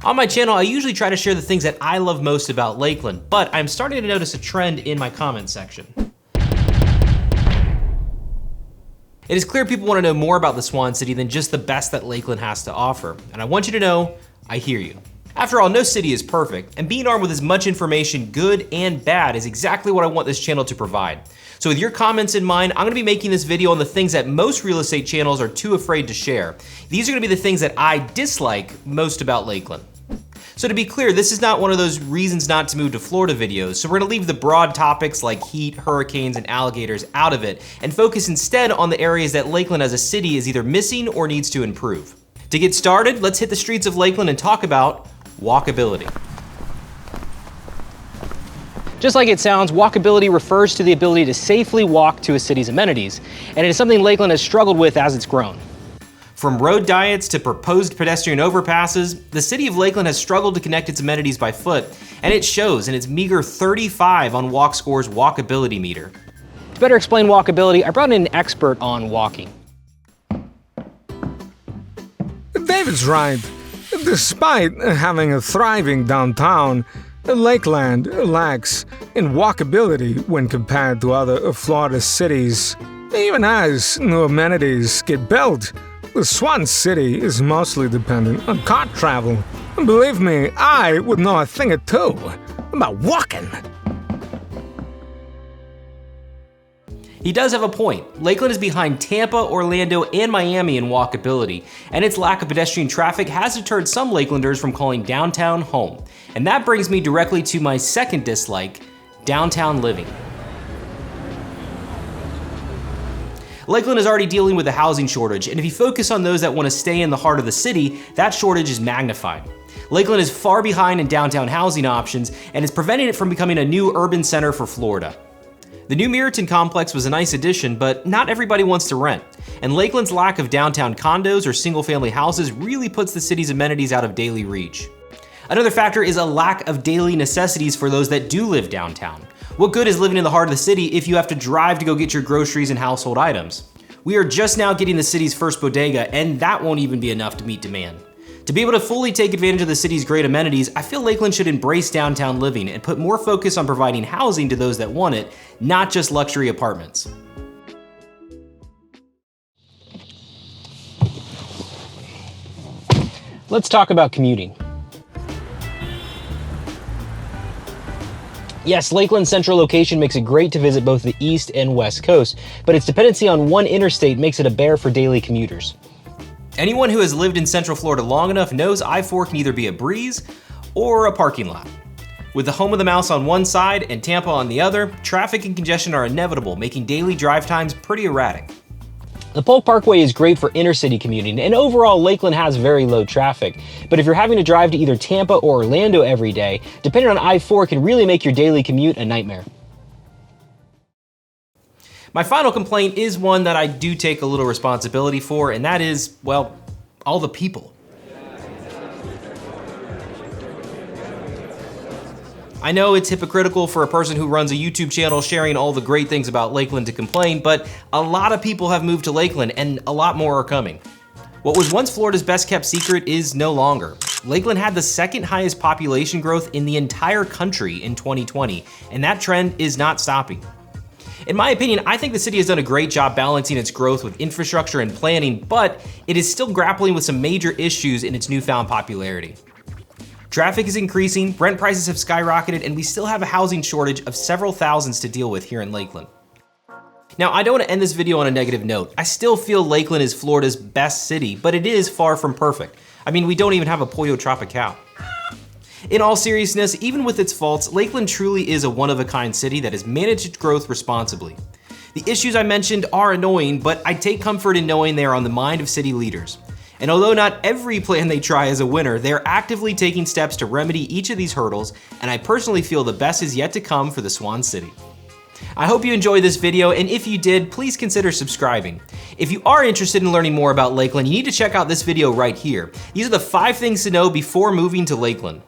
On my channel, I usually try to share the things that I love most about Lakeland, but I'm starting to notice a trend in my comment section. It is clear people want to know more about the Swan City than just the best that Lakeland has to offer, and I want you to know, I hear you. After all, no city is perfect, and being armed with as much information, good and bad, is exactly what I want this channel to provide. So with your comments in mind, I'm gonna be making this video on the things that most real estate channels are too afraid to share. These are gonna be the things that I dislike most about Lakeland. So to be clear, this is not one of those reasons not to move to Florida videos, so we're gonna leave the broad topics like heat, hurricanes, and alligators out of it, and focus instead on the areas that Lakeland as a city is either missing or needs to improve. To get started, let's hit the streets of Lakeland and talk about walkability. Just like it sounds, walkability refers to the ability to safely walk to a city's amenities, and it is something Lakeland has struggled with as it's grown. From road diets to proposed pedestrian overpasses, the city of Lakeland has struggled to connect its amenities by foot, and it shows in its meager 35 on WalkScore's walkability meter. To better explain walkability, I brought in an expert on walking. David's right. Despite having a thriving downtown, Lakeland lacks in walkability when compared to other Florida cities. Even as new amenities get built, the Swan City is mostly dependent on car travel. And believe me, I would know a thing or two about walking. He does have a point. Lakeland is behind Tampa, Orlando, and Miami in walkability, and its lack of pedestrian traffic has deterred some Lakelanders from calling downtown home. And that brings me directly to my second dislike, downtown living. Lakeland is already dealing with a housing shortage, and if you focus on those that want to stay in the heart of the city, that shortage is magnified. Lakeland is far behind in downtown housing options, and is preventing it from becoming a new urban center for Florida. The new Meriton complex was a nice addition, but not everybody wants to rent. And Lakeland's lack of downtown condos or single-family houses really puts the city's amenities out of daily reach. Another factor is a lack of daily necessities for those that do live downtown. What good is living in the heart of the city if you have to drive to go get your groceries and household items? We are just now getting the city's first bodega, and that won't even be enough to meet demand. To be able to fully take advantage of the city's great amenities, I feel Lakeland should embrace downtown living and put more focus on providing housing to those that want it, not just luxury apartments. Let's talk about commuting. Yes, Lakeland's central location makes it great to visit both the East and West Coast, but its dependency on one interstate makes it a bear for daily commuters. Anyone who has lived in Central Florida long enough knows I-4 can either be a breeze or a parking lot. With the home of the mouse on one side and Tampa on the other, traffic and congestion are inevitable, making daily drive times pretty erratic. The Polk Parkway is great for inner-city commuting, and overall Lakeland has very low traffic. But if you're having to drive to either Tampa or Orlando every day, depending on I-4 can really make your daily commute a nightmare. My final complaint is one that I do take a little responsibility for, and that is, well, all the people. I know it's hypocritical for a person who runs a YouTube channel sharing all the great things about Lakeland to complain, but a lot of people have moved to Lakeland and a lot more are coming. What was once Florida's best kept secret is no longer. Lakeland had the second highest population growth in the entire country in 2020, and that trend is not stopping. In my opinion, I think the city has done a great job balancing its growth with infrastructure and planning, but it is still grappling with some major issues in its newfound popularity. Traffic is increasing, rent prices have skyrocketed, and we still have a housing shortage of several thousands to deal with here in Lakeland. Now, I don't want to end this video on a negative note. I still feel Lakeland is Florida's best city, but it is far from perfect. I mean, we don't even have a Pollo Tropical. In all seriousness, even with its faults, Lakeland truly is a one-of-a-kind city that has managed its growth responsibly. The issues I mentioned are annoying, but I take comfort in knowing they are on the mind of city leaders. And although not every plan they try is a winner, they are actively taking steps to remedy each of these hurdles, and I personally feel the best is yet to come for the Swan City. I hope you enjoyed this video, and if you did, please consider subscribing. If you are interested in learning more about Lakeland, you need to check out this video right here. These are the 5 things to know before moving to Lakeland.